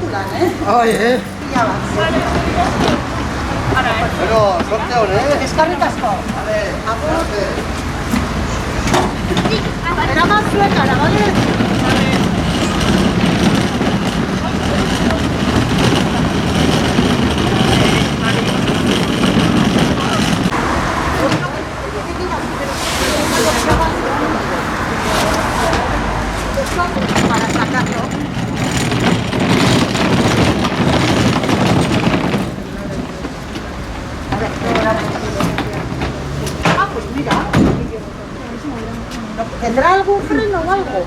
duzulan, Ai, Pila bat. Bueno, sorte hon, Eskarrik asko. Agur. Eraman zuetara, bale? Para sacarlo. Pues mira. ¿Tendrá algún freno o algo?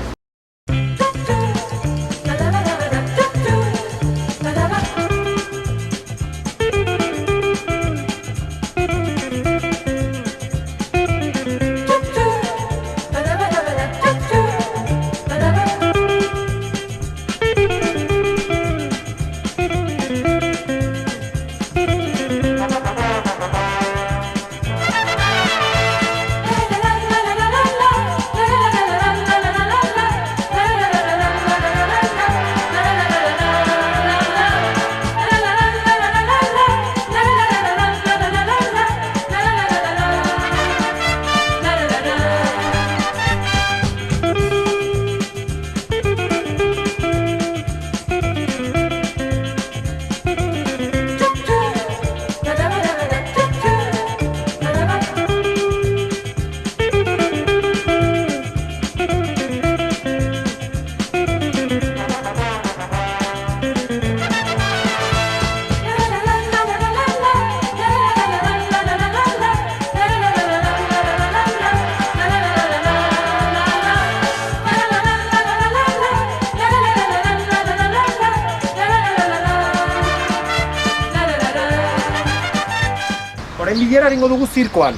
Orain bilera egingo dugu zirkoan.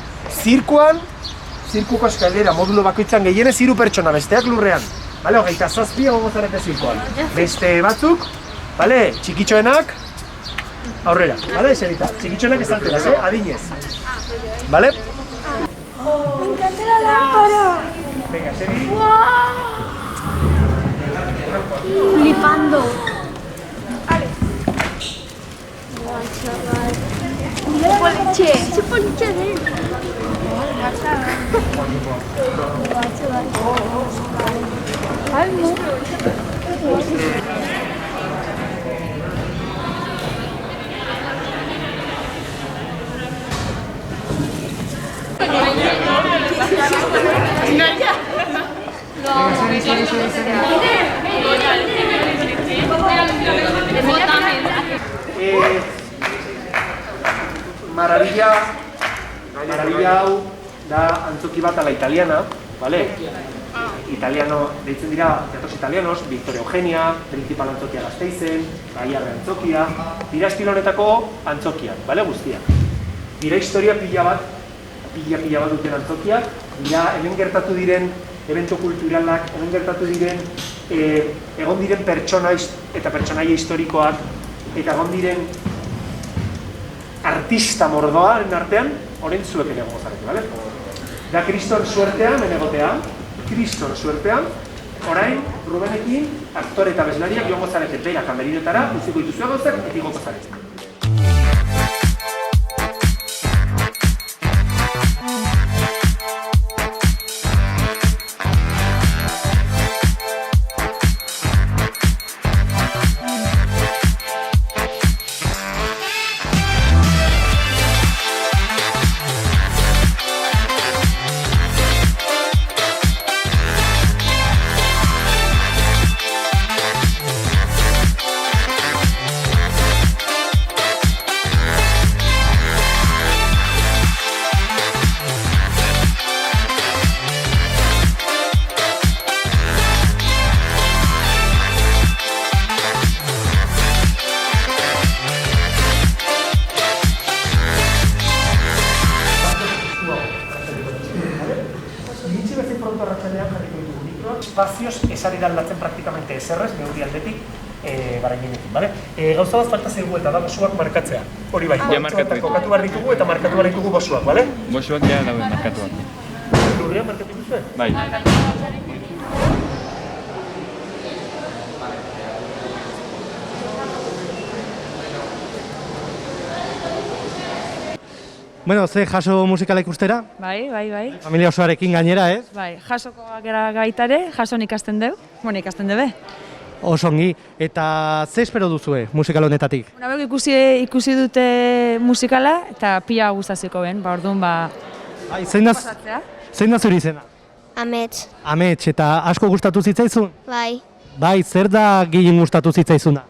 Zirkuko eskalera modulo bakoitzan gehienez 3 pertsona, besteak lurrean. Bale, 27 egongo zarete zirkoan. Beste batzuk, bale, txikitxoenak aurrera, bale, eserita. Txikitxoenak esalteraz, adinez. Bale? Me encanta la lámpara. Venga, seri. Flipando. Guau, chaval. Mira poliche, ese poliche de él. Guau, chaval. Ay, no. Maravilla hau da antzoki bat ala italiana, vale? Italiano, deitzen dira, teatros italianos, Victoria Eugenia, Principal antzokia Gasteizen, Baiarre antzokia, dira estilo honetako antzokiak, vale, guztiak. Dira historia pila bat duten antzokiak, dira hemen gertatu diren evento kulturalak, hemen gertatu diren egon diren pertsona eta pertsonaia historikoak, eta egon diren artista mordoaren artean, orain zuek ere egongo zarete, bale? Da kriston suertean, egotea, kriston suertean, orain Rubenekin aktore eta bezlariak joango zarete bera kamerinetara, utziko dituzua gauzak, eta igoko zarete. Espazioz esari da aldatzen praktikamente eserrez, neurri aldetik, barainenekin, bale? Gauza bat falta zaigu eta da bosuak markatzea. Hori bai, kokatu behar ditugu eta markatu behar ditugu bosuak, bale? Bosuak ja dauden markatuak. Lurrean markatu dituzue? Bai. Bueno, ze jaso musikala ikustera? Bai. Familia osoarekin gainera, ez? Bai, jasokoak gara baitare, jason ikasten deu, ikasten debe. Osongi, eta ze espero duzue musikal honetatik? Una ikusi dute musikala eta pila gustaziko ben, orduan Bai, zein da zure izena? Amets. Amets, eta asko gustatu zitzaizun? Bai. Bai, zer da gehien gustatu zitzaizuna?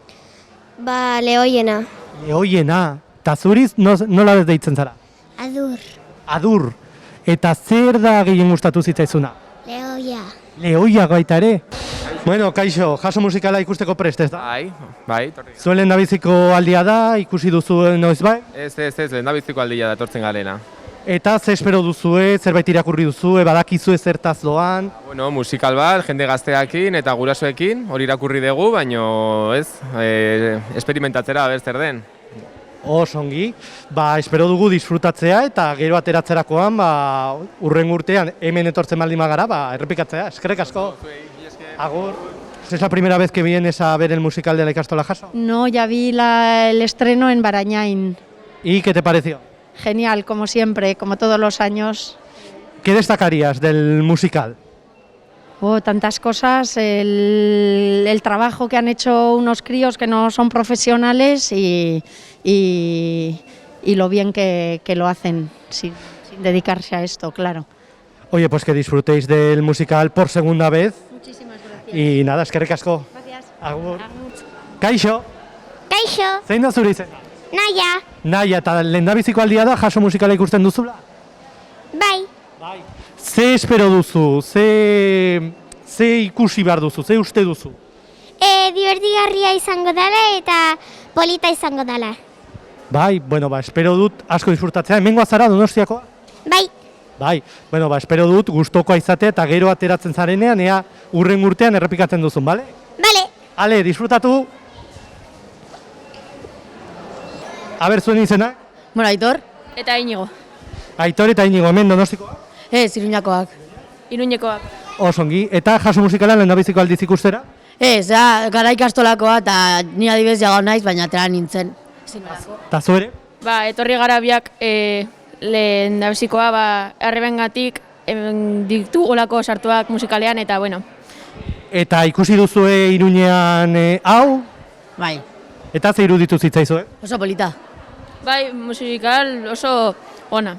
Lehoiena. Lehoiena, eta zuriz nola deitzen zara? Adur. Adur, eta zer da gehien gustatu zitzaizuna? Lehoia. Lehoia baita ere? Bueno, kaixo, jaso musikala ikusteko prest, ez da? Bai. Zuen lehendabiziko aldia da, ikusi duzu noiz bai? Ez, lehendabiziko aldia da etortzen garena. Eta ze espero duzue, zerbait irakurri duzue, badakizue zertaz doan? Bueno, musikal bat, jende gazteakin eta gurasoekin, hori irakurri dugu, baino ez, esperimentatzera zer den. Osongi, espero dugu disfrutatzea eta gero ateratzerakoan, urren urtean hemen etortzen baldin magara, errepikatzea, eskerrik asko. Agur. ¿Es la primera vez que vienes a ver el musical de la Ikastola Jaso? No, ya vi el estreno en Barañain. ¿Y qué te pareció? Genial, como siempre, como todos los años. ¿Qué destacarías del musical? Tantas cosas, el trabajo que han hecho unos críos que no son profesionales y lo bien que lo hacen sin dedicarse a esto, claro. Oye, pues que disfrutéis del musical por segunda vez. Muchísimas gracias. Y nada, eskerrik asko. Gracias. Agur. Kaixo. Kaixo. Zein da zure izena? Naia. Naia, eta lehendabiziko aldia da jaso musikala ikusten duzula? Bai. Ze espero duzu? Ze ikusi behar duzu? Ze uste duzu? Divertigarria izango dela eta polita izango dela. Bai, espero dut asko disfrutatzea. Hemengoa zara, Donostiakoa? Bai. Espero dut gustokoa izatea eta gero ateratzen zarenean, ea urren urtean errepikatzen duzun, bale? Bale. Ale, disfrutatu! Aber, zuen izena? Bueno, Aitor. Eta Inigo. Aitor eta Inigo, hemen Donostikoa? Ez, Iruñakoak. Iruñekoak. Osongi, eta jaso musikala lehendabiziko aldiz ikustera? Ez, gara ikastolakoa eta ni adibidez jagau naiz, baina atera nintzen. Eta zu ere? Etorri gara biak lehendabizikoa errebengatik ditu olako sartuak musikalean eta bueno. Eta ikusi duzue Iruñean hau? Bai. Eta ze iruditu zitzaizue? Oso polita. Bai, musikal oso ona.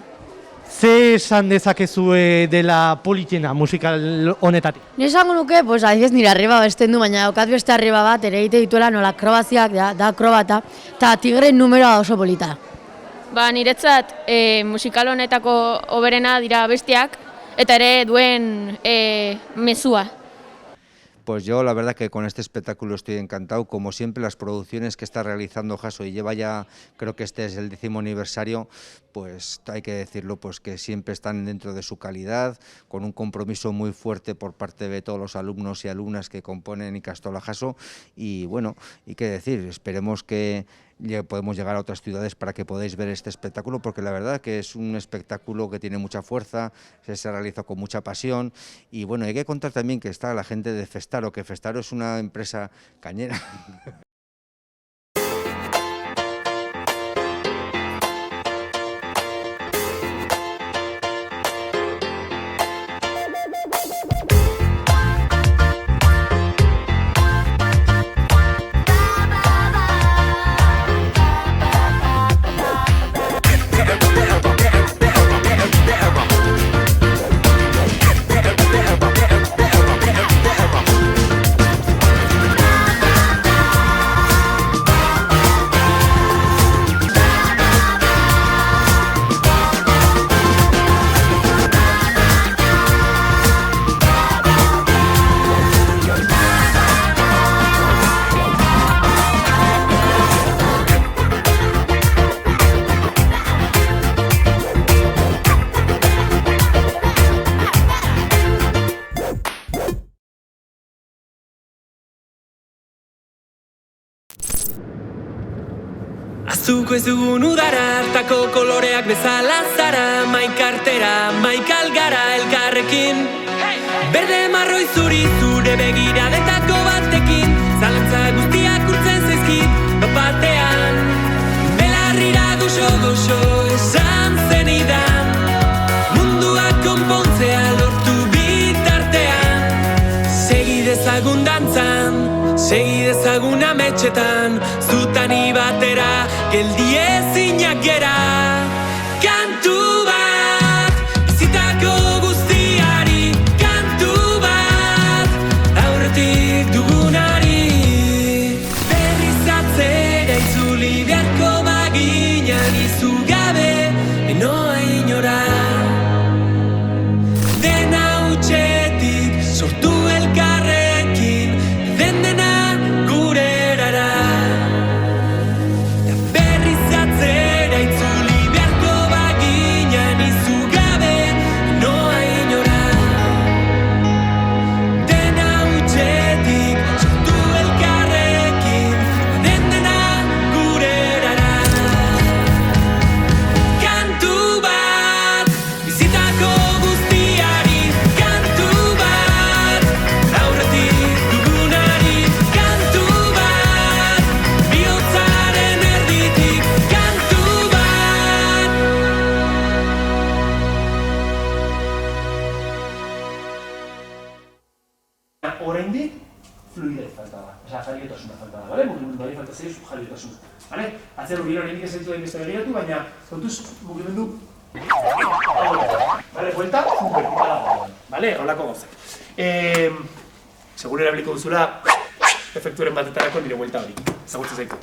Ze esan dezakezue dela politena musikal honetatik? Ni esango nuke, adibidez nire arriba besten du, baina daukat beste arriba bat, ere egite dituela nola akrobaziak, da akrobata, eta tigren numeroa oso polita. Niretzat musikal honetako hoberena dira bestiak, eta ere duen mezua. Pues yo la verdad que con este espectáculo estoy encantado, como siempre las producciones que está realizando Jaso y lleva ya, creo que este es el 10º aniversario, pues hay que decirlo, pues que siempre están dentro de su calidad, con un compromiso muy fuerte por parte de todos los alumnos y alumnas que componen Ikastola Jaso y bueno, y qué decir, esperemos que podemos llegar a otras ciudades para que podáis ver este espectáculo, porque la verdad que es un espectáculo que tiene mucha fuerza, se realiza con mucha pasión y bueno, hay que contar también que está la gente de Festaro, que Festaro es una empresa cañera. Zuko ez dugun udara hartako koloreak bezala zara, maikartera, maikalgara elkarrekin. Berde marroi zuri zure begiradetako batekin, zalantza guztiak urtzen zaizkit batean. Belarrira goxo-goxo esan zen Segi dezagun ametxetan, zutani batera, geldi ezinak gera. Kantu bat, bizitako guztiari, kantu bat, aurretik dugunari. Berriz atzera itzuli beharko baginan, izu gabe, enoa inora. Dena utxetik, sortu elkarrekin, dena gure erara. Berriz atzera itzuli beharko baginan, izu gabe, enoa inora. Dena utxetik, sortu elkarrekin, dena gure erara. Kantu bat, bizitako guztiari, kantu bat, aurretik dugunari, kantu bat, bihotzaren erditik, kantu bat. Oraindik fluidez falta da, osea, jariotasuna falta da, bale? Mugimenduari falta zaizu jariotasuna, bale? Atzero biro oraindik ez zaitu da inbeste begiratu, baina kontuz mugimendu bale, buelta, vertikala dagoen, bale? Holako gauzak. Seguro erabiliko duzula efekturen batetarako nire buelta hori, ezagutzen zaitut.